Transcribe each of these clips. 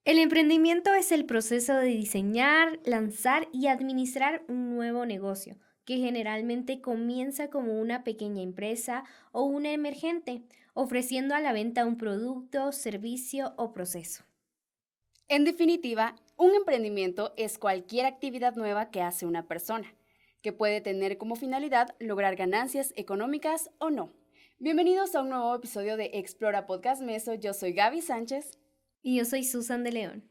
El emprendimiento es el proceso de diseñar, lanzar y administrar un nuevo negocio, que generalmente comienza como una pequeña empresa o una emergente, ofreciendo a la venta un producto, servicio o proceso. En definitiva, un emprendimiento es cualquier actividad nueva que hace una persona, que puede tener como finalidad lograr ganancias económicas o no. Bienvenidos a un nuevo episodio de Explora Podcast Meso. Yo soy Gaby Sánchez. Y yo soy Susan de León.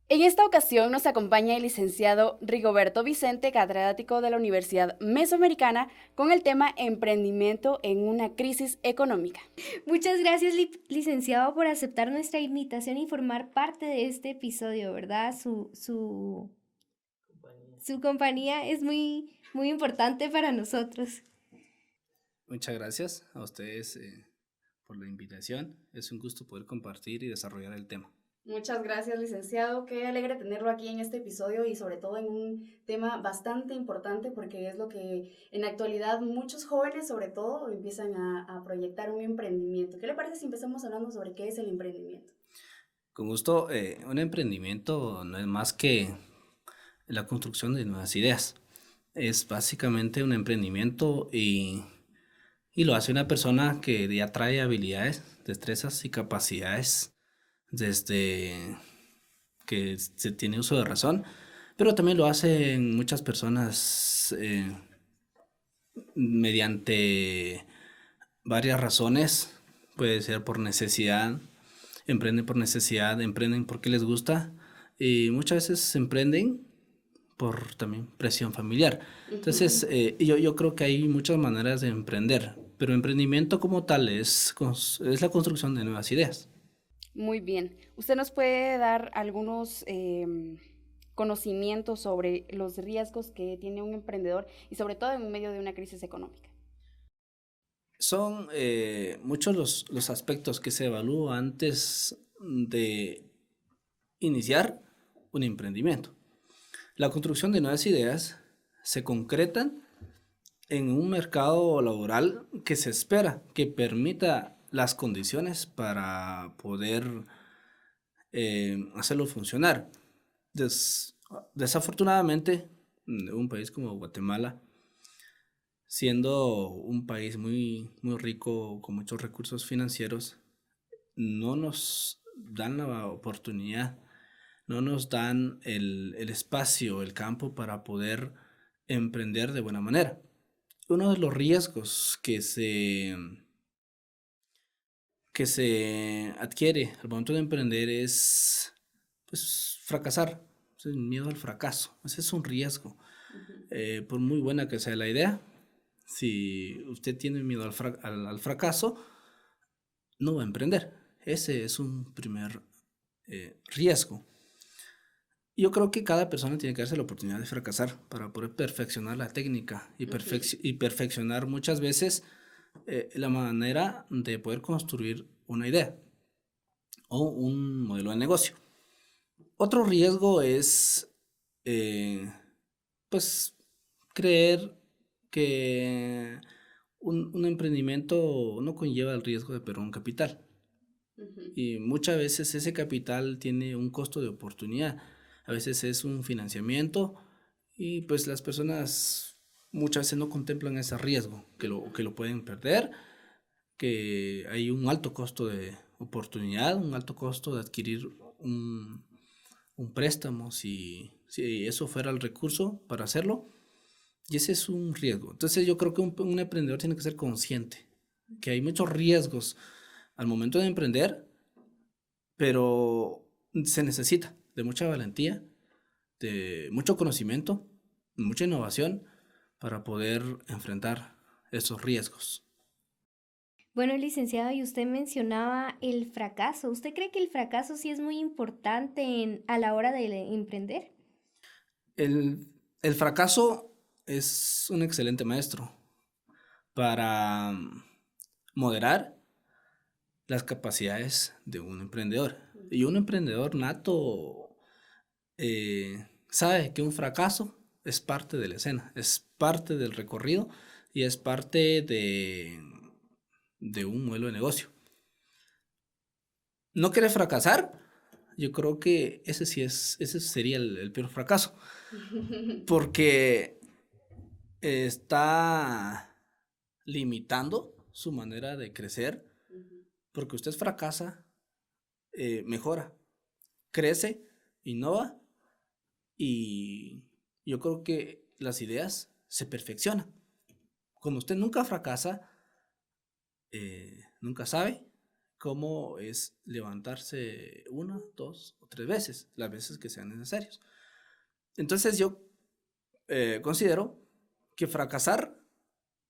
En esta ocasión nos acompaña el licenciado Rigoberto Vicente, catedrático de la Universidad Mesoamericana, con el tema Emprendimiento en una crisis económica. Muchas gracias, licenciado, por aceptar nuestra invitación y formar parte de este episodio, ¿verdad? Su compañía es muy importante para nosotros. Muchas gracias a ustedes por la invitación. Es un gusto poder compartir y desarrollar el tema. Muchas gracias, licenciado. Qué alegre tenerlo aquí en este episodio y sobre todo en un tema bastante importante porque es lo que en la actualidad muchos jóvenes sobre todo empiezan a proyectar un emprendimiento. ¿Qué le parece si empezamos hablando sobre qué es el emprendimiento? Con gusto, un emprendimiento no es más que la construcción de nuevas ideas. Es básicamente un emprendimiento y lo hace una persona que ya trae habilidades, destrezas y capacidades desde que se tiene uso de razón, pero también lo hacen muchas personas mediante varias razones. Puede ser por necesidad, emprenden por necesidad, emprenden porque les gusta y muchas veces emprenden por también presión familiar. Entonces, yo creo que hay muchas maneras de emprender, pero emprendimiento como tal es la construcción de nuevas ideas. Muy bien. ¿Usted nos puede dar algunos conocimientos sobre los riesgos que tiene un emprendedor y sobre todo en medio de una crisis económica? Son muchos los aspectos que se evalúan antes de iniciar un emprendimiento. La construcción de nuevas ideas se concretan en un mercado laboral que se espera que permita las condiciones para poder hacerlo funcionar. Desafortunadamente, un país como Guatemala, siendo un país muy rico con muchos recursos financieros, no nos dan la oportunidad, no nos dan el espacio, el campo para poder emprender de buena manera. Uno de los riesgos que se adquiere al momento de emprender es pues fracasar, es el miedo al fracaso. Ese es un riesgo. Por muy buena que sea la idea, si usted tiene miedo al fracaso, no va a emprender. Ese es un primer riesgo. Yo creo que cada persona tiene que darse la oportunidad de fracasar para poder perfeccionar la técnica y perfeccionar muchas veces la manera de poder construir una idea o un modelo de negocio. Otro riesgo es, eh, pues, creer que un emprendimiento no conlleva el riesgo de perder un capital. Y muchas veces ese capital tiene un costo de oportunidad. A veces es un financiamiento y pues las personas muchas veces no contemplan ese riesgo, que lo pueden perder, que hay un alto costo de oportunidad, un alto costo de adquirir un préstamo si eso fuera el recurso para hacerlo. Y ese es un riesgo. Entonces yo creo que un emprendedor tiene que ser consciente que hay muchos riesgos al momento de emprender, pero se necesita de mucha valentía, de mucho conocimiento, mucha innovación para poder enfrentar esos riesgos. Bueno, licenciado, y usted mencionaba el fracaso. ¿Usted cree que el fracaso sí es muy importante a la hora de emprender? El fracaso es un excelente maestro para moderar las capacidades de un emprendedor. Y un emprendedor nato sabe que un fracaso es parte de la escena, es parte del recorrido y es parte de un modelo de negocio. No quiere fracasar, yo creo que ese sería el peor fracaso, porque está limitando su manera de crecer, porque usted fracasa, mejora, crece, innova y yo creo que las ideas se perfeccionan. Cuando usted nunca fracasa, nunca sabe cómo es levantarse una, dos o tres veces, las veces que sean necesarios. Entonces yo considero que fracasar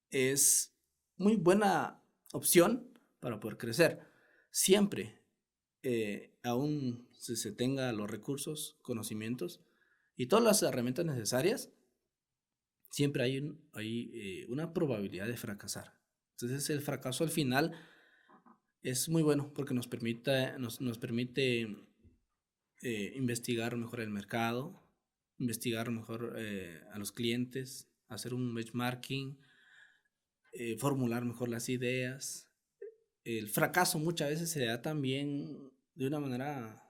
es muy buena opción para poder crecer. Siempre, aún si se tenga los recursos, conocimientos y todas las herramientas necesarias, siempre hay una probabilidad de fracasar. Entonces el fracaso al final es muy bueno porque nos permite investigar mejor el mercado, investigar mejor a los clientes, hacer un benchmarking, formular mejor las ideas. El fracaso muchas veces se da también de una manera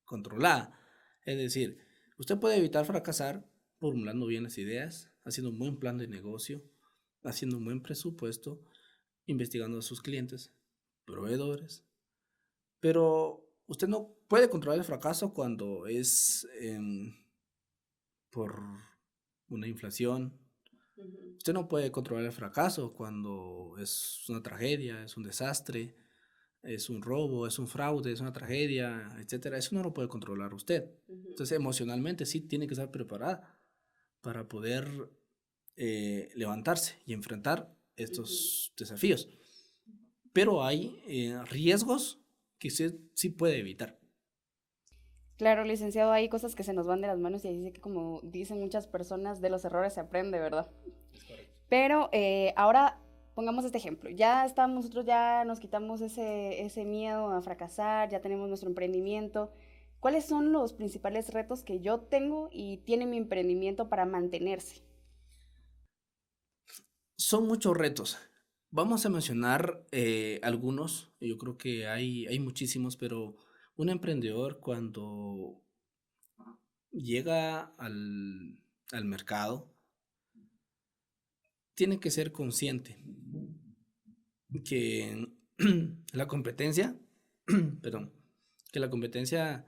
controlada. Es decir, usted puede evitar fracasar formulando bien las ideas, haciendo un buen plan de negocio, haciendo un buen presupuesto, investigando a sus clientes, proveedores. Pero usted no puede controlar el fracaso cuando es por una inflación. Usted no puede controlar el fracaso cuando es una tragedia, es un desastre, es un robo, es un fraude, es una tragedia, etcétera. Eso no lo puede controlar usted. Entonces, emocionalmente sí tiene que estar preparada para poder levantarse y enfrentar estos desafíos. Pero hay riesgos que usted sí puede evitar. Claro, licenciado, hay cosas que se nos van de las manos y ahí sí que como dicen muchas personas, de los errores se aprende, ¿verdad? Pero ahora pongamos este ejemplo. Nosotros ya nos quitamos ese miedo a fracasar, ya tenemos nuestro emprendimiento. ¿Cuáles son los principales retos que yo tengo y tiene mi emprendimiento para mantenerse? Son muchos retos. Vamos a mencionar algunos. Yo creo que hay muchísimos, pero un emprendedor cuando llega al mercado tiene que ser consciente que la competencia, perdón, que la competencia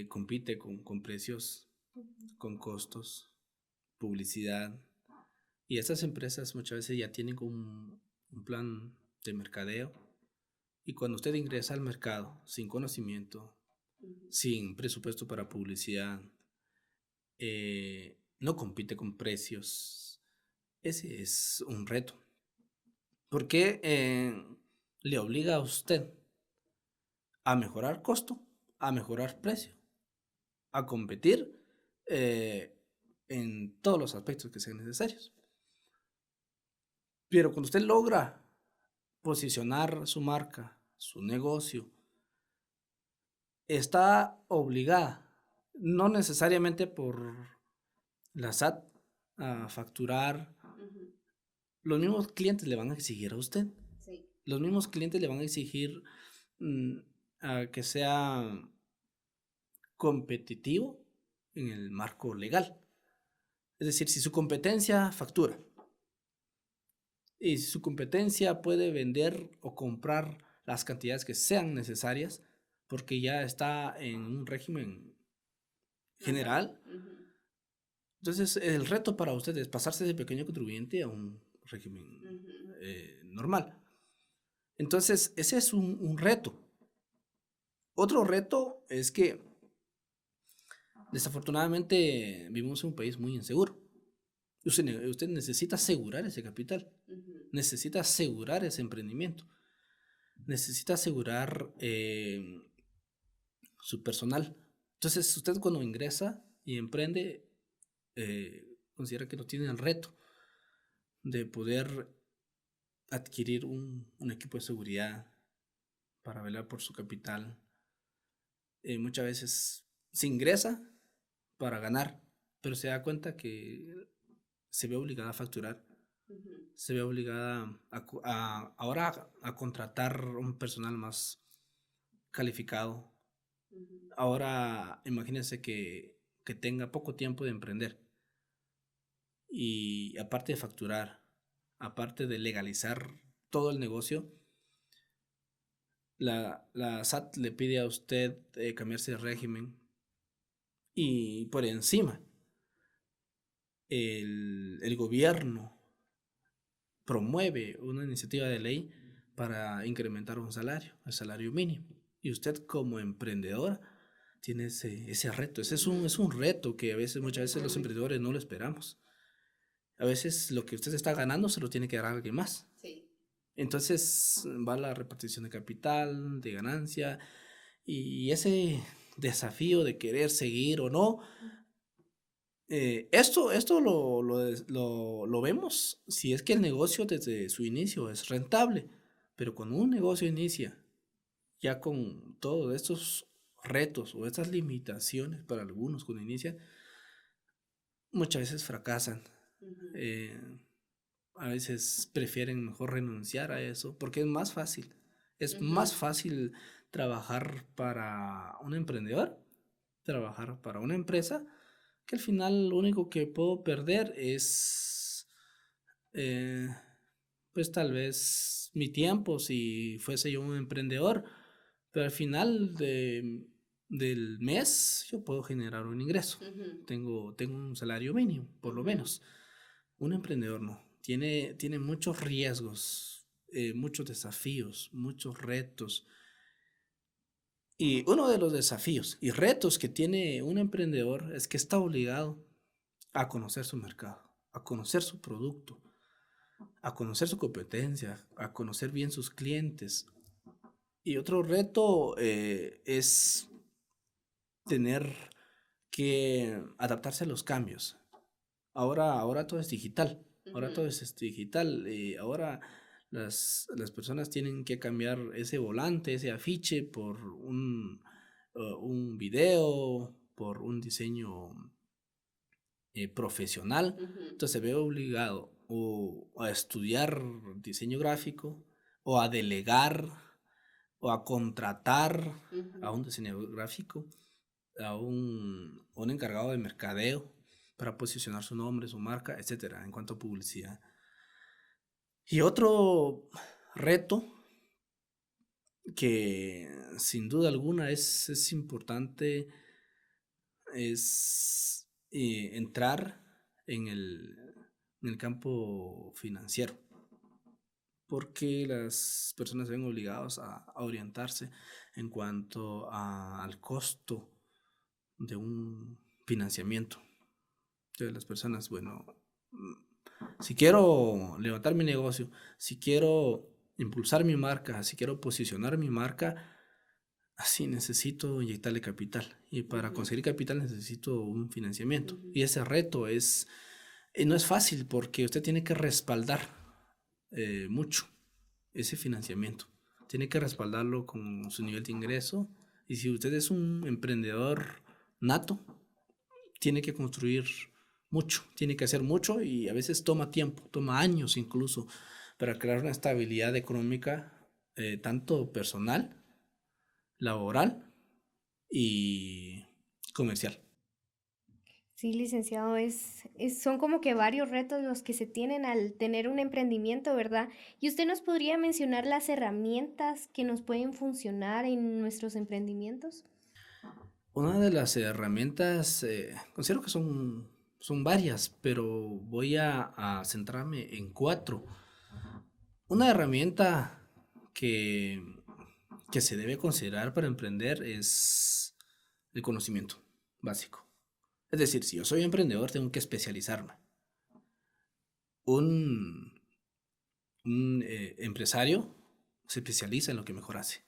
compite con precios, con costos, publicidad. Y estas empresas muchas veces ya tienen un plan de mercadeo. Y cuando usted ingresa al mercado sin conocimiento, sin presupuesto para publicidad, no compite con precios, ese es un reto. Porque le obliga a usted a mejorar costo, a mejorar precio, a competir en todos los aspectos que sean necesarios. Pero cuando usted logra posicionar su marca, su negocio, está obligada, no necesariamente por la SAT, a facturar. Los mismos clientes le van a exigir a usted. Sí. Los mismos clientes le van a exigir a que sea competitivo en el marco legal. Es decir, si su competencia factura y si su competencia puede vender o comprar las cantidades que sean necesarias, porque ya está en un régimen general, entonces el reto para usted es pasarse de pequeño contribuyente a un régimen normal. Entonces, ese es un reto. Otro reto es que desafortunadamente vivimos en un país muy inseguro. Usted necesita asegurar ese capital, necesita asegurar ese emprendimiento, necesita asegurar su personal. Entonces, usted cuando ingresa y emprende, considera que no tiene el reto de poder adquirir un equipo de seguridad para velar por su capital. Muchas veces se ingresa para ganar, pero se da cuenta que se ve obligada a facturar, se ve obligada ahora a contratar un personal más calificado. Ahora imagínense que tenga poco tiempo de emprender y aparte de facturar, aparte de legalizar todo el negocio, la SAT le pide a usted cambiarse de régimen y por encima el gobierno promueve una iniciativa de ley para incrementar un salario, el salario mínimo. Y usted como emprendedor tiene ese reto. Ese es un reto que muchas veces los emprendedores no lo esperamos. A veces lo que usted está ganando se lo tiene que dar a alguien más. Sí. Entonces va la repartición de capital, de ganancia, y ese desafío de querer seguir o no. Esto lo vemos si es que el negocio desde su inicio es rentable, pero cuando un negocio inicia ya con todos estos retos o estas limitaciones para algunos cuando inician, muchas veces fracasan. A veces prefieren mejor renunciar a eso porque es más fácil. Es más fácil trabajar para un emprendedor, trabajar para una empresa, que al final lo único que puedo perder es, pues tal vez mi tiempo si fuese yo un emprendedor, pero al final del mes yo puedo generar un ingreso. Tengo un salario mínimo, por lo menos. Un emprendedor no. Tiene muchos riesgos, muchos desafíos, muchos retos. Y uno de los desafíos y retos que tiene un emprendedor es que está obligado a conocer su mercado, a conocer su producto, a conocer su competencia, a conocer bien sus clientes. Y otro reto es tener que adaptarse a los cambios. Ahora todo es digital. Ahora todo es digital. Ahora las personas tienen que cambiar ese volante, ese afiche por un video, por un diseño profesional. Entonces se ve obligado o a estudiar diseño gráfico o a delegar o a contratar a un diseñador gráfico, a un encargado de mercadeo para posicionar su nombre, su marca, etcétera, en cuanto a publicidad. Y otro reto que sin duda alguna es importante es entrar en el campo financiero, porque las personas se ven obligadas a orientarse en cuanto al costo de un financiamiento. Entonces las personas, bueno, si quiero levantar mi negocio, si quiero impulsar mi marca, si quiero posicionar mi marca, así necesito inyectarle capital. Y para conseguir capital necesito un financiamiento. Y ese reto no es fácil porque usted tiene que respaldar mucho ese financiamiento. Tiene que respaldarlo con su nivel de ingreso. Y si usted es un emprendedor nato, tiene que construir mucho, tiene que hacer mucho y a veces toma tiempo, toma años incluso para crear una estabilidad económica, tanto personal, laboral y comercial. Sí, licenciado, son como que varios retos los que se tienen al tener un emprendimiento, ¿verdad? Y usted nos podría mencionar las herramientas que nos pueden funcionar en nuestros emprendimientos. Una de las herramientas, considero que son varias, pero voy a centrarme en 4. Una herramienta que se debe considerar para emprender es el conocimiento básico. Es decir, si yo soy emprendedor, tengo que especializarme. Un empresario se especializa en lo que mejor hace.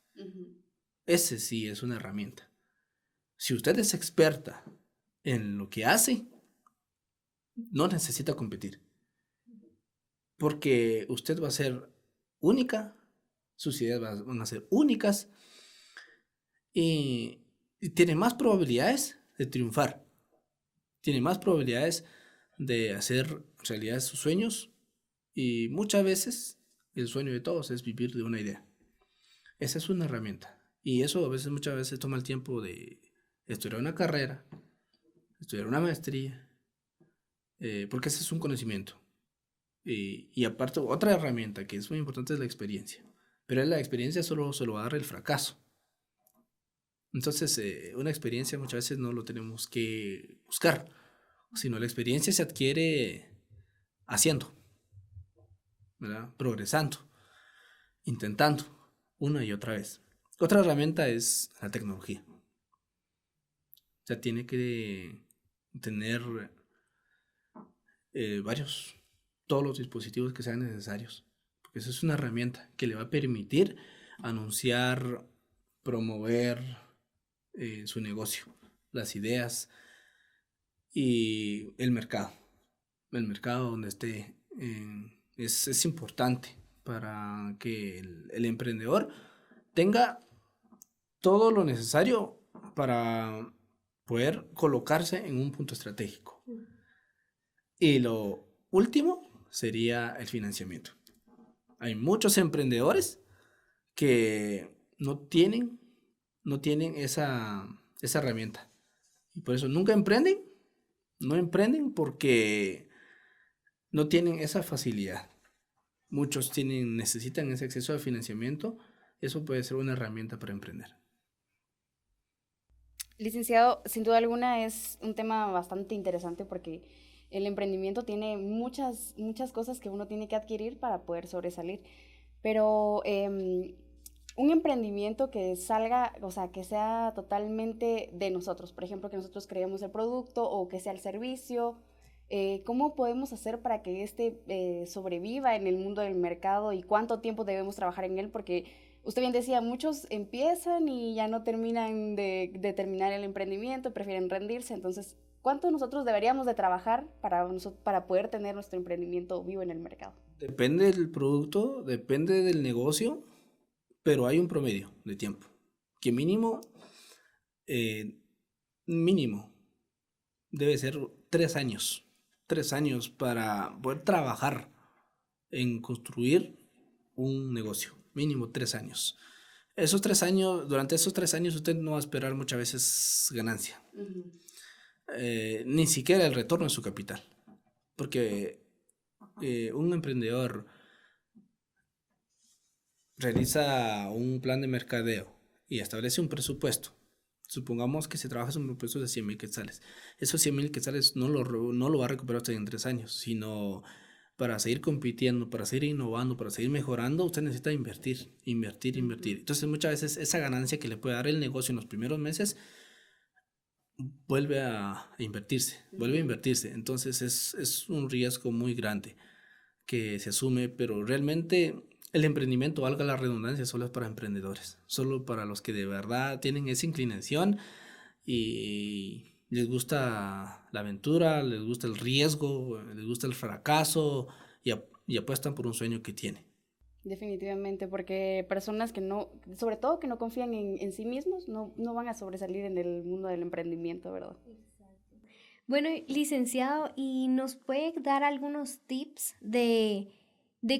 Ese sí es una herramienta. Si usted es experta en lo que hace, no necesita competir. Porque usted va a ser única, sus ideas van a ser únicas y tiene más probabilidades de triunfar. Tiene más probabilidades de hacer realidad sus sueños y muchas veces el sueño de todos es vivir de una idea. Esa es una herramienta. Y eso muchas veces toma el tiempo de estudiar una carrera, estudiar una maestría, porque ese es un conocimiento. Y aparte, otra herramienta que es muy importante es la experiencia. Pero la experiencia solo se lo va a dar el fracaso. Entonces, una experiencia muchas veces no lo tenemos que buscar, sino la experiencia se adquiere haciendo, ¿verdad? Progresando, intentando, una y otra vez. Otra herramienta es la tecnología. O sea, tiene que tener todos los dispositivos que sean necesarios, porque eso es una herramienta que le va a permitir anunciar, promover su negocio, las ideas y el mercado donde esté. Es importante para que el emprendedor tenga todo lo necesario para poder colocarse en un punto estratégico. Y lo último sería el financiamiento. Hay muchos emprendedores que no tienen esa herramienta. Y por eso nunca emprenden. No emprenden porque no tienen esa facilidad. Muchos necesitan ese acceso al financiamiento. Eso puede ser una herramienta para emprender. Licenciado, sin duda alguna es un tema bastante interesante porque el emprendimiento tiene muchas cosas que uno tiene que adquirir para poder sobresalir. Pero un emprendimiento que salga, o sea, que sea totalmente de nosotros, por ejemplo, que nosotros creemos el producto o que sea el servicio, ¿cómo podemos hacer para que sobreviva en el mundo del mercado y cuánto tiempo debemos trabajar en él? Porque usted bien decía, muchos empiezan y ya no terminan de terminar el emprendimiento, prefieren rendirse. Entonces, ¿cuánto nosotros deberíamos de trabajar para poder tener nuestro emprendimiento vivo en el mercado? Depende del producto, depende del negocio, pero hay un promedio de tiempo. Que mínimo debe ser 3 años. 3 años para poder trabajar en construir un negocio. Mínimo 3 años. Durante esos 3 años usted no va a esperar muchas veces ganancia. Ni siquiera el retorno de su capital. Porque un emprendedor realiza un plan de mercadeo y establece un presupuesto. Supongamos que se trabaja en un presupuesto de 100,000 quetzales. Esos 100,000 quetzales no lo va a recuperar usted en 3 años, sino para seguir compitiendo, para seguir innovando, para seguir mejorando, usted necesita invertir. Entonces, muchas veces esa ganancia que le puede dar el negocio en los primeros meses vuelve a invertirse. Entonces, es un riesgo muy grande que se asume, pero realmente el emprendimiento, valga la redundancia, solo es para emprendedores, solo para los que de verdad tienen esa inclinación y les gusta la aventura, les gusta el riesgo, les gusta el fracaso y apuestan por un sueño que tienen. Definitivamente, porque personas que no, sobre todo que no confían en sí mismos, no van a sobresalir en el mundo del emprendimiento, ¿verdad? Bueno, licenciado, ¿y nos puede dar algunos tips de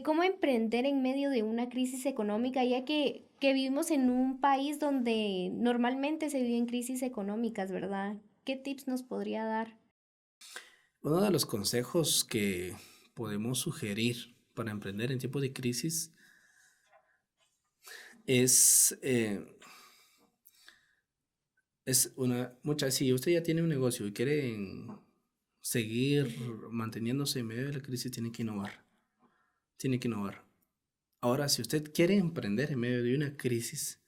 cómo emprender en medio de una crisis económica, ya que vivimos en un país donde normalmente se viven crisis económicas, ¿verdad? ¿Qué tips nos podría dar? Uno de los consejos que podemos sugerir para emprender en tiempos de crisis es si usted ya tiene un negocio y quiere seguir manteniéndose en medio de la crisis, tiene que innovar. Ahora, si usted quiere emprender en medio de una crisis,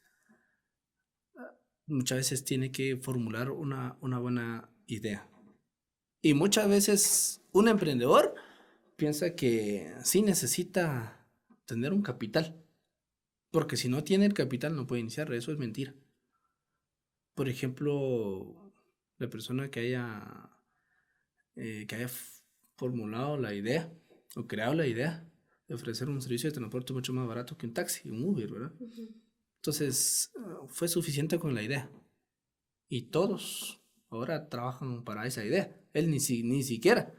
muchas veces tiene que formular una buena idea. Y muchas veces un emprendedor piensa que sí necesita tener un capital, porque si no tiene el capital no puede iniciar. Eso es mentira. Por ejemplo, la persona que haya formulado la idea o creado la idea de ofrecer un servicio de transporte mucho más barato que un taxi, un Uber, ¿verdad? Entonces, fue suficiente con la idea. Y todos ahora trabajan para esa idea. Él ni siquiera.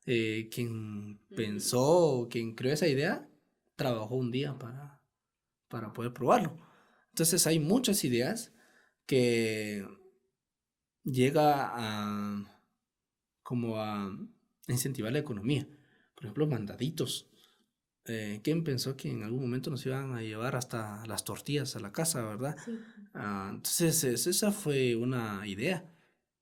Quien pensó, quien creó esa idea, trabajó un día para poder probarlo. Entonces hay muchas ideas que llega como a incentivar la economía. Por ejemplo, mandaditos. ¿Quién pensó que en algún momento nos iban a llevar hasta las tortillas a la casa, verdad? Sí. Entonces, esa fue una idea.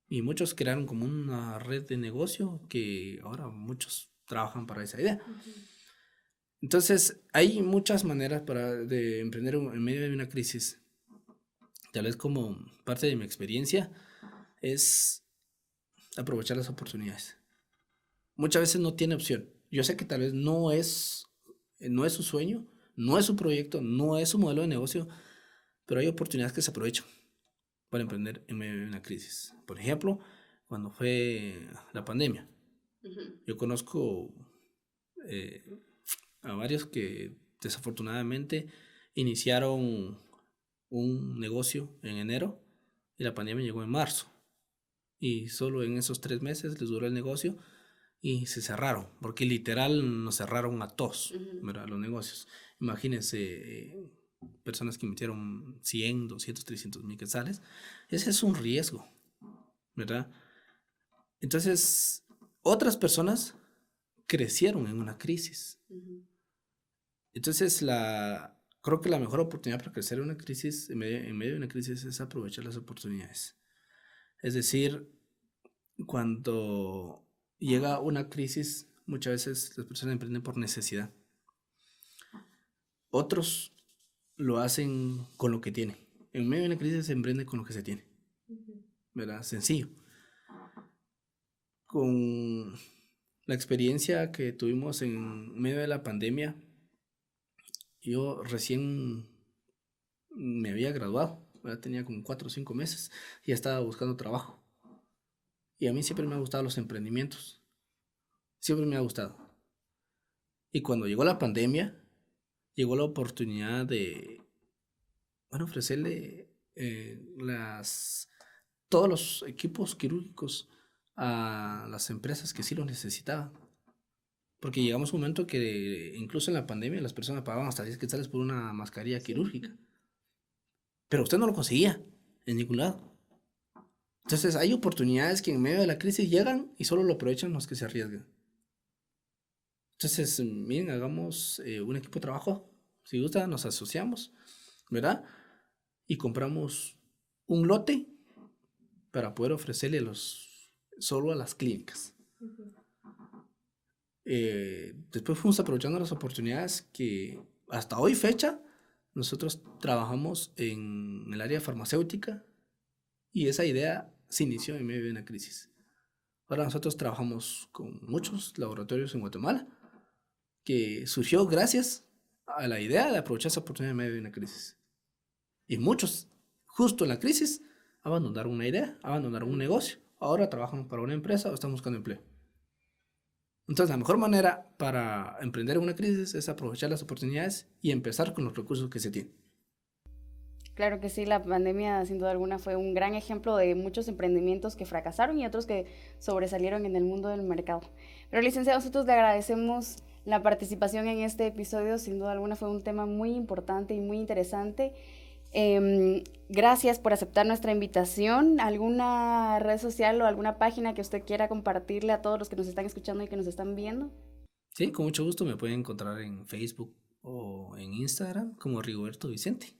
Y muchos crearon como una red de negocio que ahora muchos trabajan para esa idea. Entonces, hay muchas maneras de emprender en medio de una crisis. Tal vez como parte de mi experiencia es aprovechar las oportunidades. Muchas veces no tiene opción. Yo sé que tal vez no es su sueño, no es su proyecto, no es su modelo de negocio, pero hay oportunidades que se aprovechan para emprender en medio de una crisis. Por ejemplo, cuando fue la pandemia, yo conozco a varios que desafortunadamente iniciaron un negocio en enero y la pandemia llegó en marzo. Y solo en esos 3 meses les duró el negocio y se cerraron, porque literal nos cerraron a todos, ¿verdad? Los negocios. Imagínense, personas que metieron 100, 200, 300 mil quetzales. Ese es un riesgo, ¿verdad? Entonces, otras personas crecieron en una crisis. Entonces, creo que la mejor oportunidad para crecer en una crisis, en medio de una crisis, es aprovechar las oportunidades. Es decir, cuando llega una crisis, muchas veces las personas emprenden por necesidad. Otros lo hacen con lo que tienen. En medio de una crisis se emprende con lo que se tiene. ¿Verdad? Sencillo. Con la experiencia que tuvimos en medio de la pandemia, yo recién me había graduado, ¿verdad? Tenía como 4 o 5 meses y ya estaba buscando trabajo. Y a mí siempre me han gustado los emprendimientos. Siempre me ha gustado. Y cuando llegó la pandemia, llegó la oportunidad de, ofrecerle todos los equipos quirúrgicos a las empresas que sí lo necesitaban. Porque llegamos a un momento que incluso en la pandemia las personas pagaban hasta 10 quetzales por una mascarilla quirúrgica. Pero usted no lo conseguía en ningún lado. Entonces hay oportunidades que en medio de la crisis llegan y solo lo aprovechan los que se arriesgan. Entonces, miren, hagamos un equipo de trabajo. Si gusta, nos asociamos, ¿verdad? Y compramos un lote para poder ofrecerle solo a las clínicas. Después fuimos aprovechando las oportunidades que hasta hoy fecha nosotros trabajamos en el área farmacéutica y esa idea se inició en medio de una crisis. Ahora nosotros trabajamos con muchos laboratorios en Guatemala que surgió gracias a la idea de aprovechar esa oportunidad en medio de una crisis. Y muchos, justo en la crisis, abandonaron una idea, abandonaron un negocio. Ahora trabajan para una empresa o están buscando empleo. Entonces, la mejor manera para emprender una crisis es aprovechar las oportunidades y empezar con los recursos que se tienen. Claro que sí, la pandemia sin duda alguna fue un gran ejemplo de muchos emprendimientos que fracasaron y otros que sobresalieron en el mundo del mercado. Pero licenciado, nosotros le agradecemos la participación en este episodio. Sin duda alguna fue un tema muy importante y muy interesante. Gracias por aceptar nuestra invitación. ¿Alguna red social o alguna página que usted quiera compartirle a todos los que nos están escuchando y que nos están viendo? Sí, con mucho gusto me pueden encontrar en Facebook o en Instagram como Rigoberto Vicente.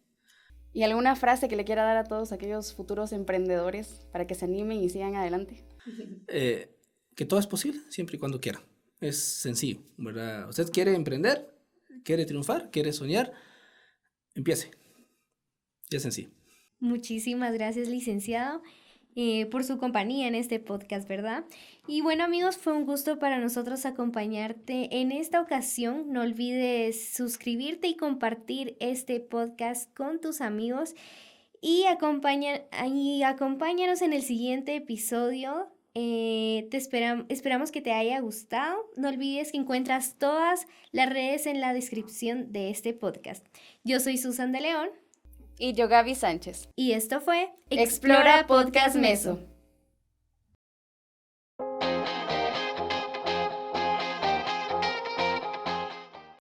¿Y alguna frase que le quiera dar a todos aquellos futuros emprendedores para que se animen y sigan adelante? Que todo es posible siempre y cuando quieran. Es sencillo, ¿verdad? Usted quiere emprender, quiere triunfar, quiere soñar, empiece. Ya es sencillo. Muchísimas gracias, licenciado, por su compañía en este podcast, ¿verdad? Y bueno, amigos, fue un gusto para nosotros acompañarte en esta ocasión. No olvides suscribirte y compartir este podcast con tus amigos y acompáñanos en el siguiente episodio. Esperamos que te haya gustado. No olvides que encuentras todas las redes en la descripción de este podcast. Yo soy Susan de León. Y yo, Gaby Sánchez. Y esto fue Explora Podcast Meso.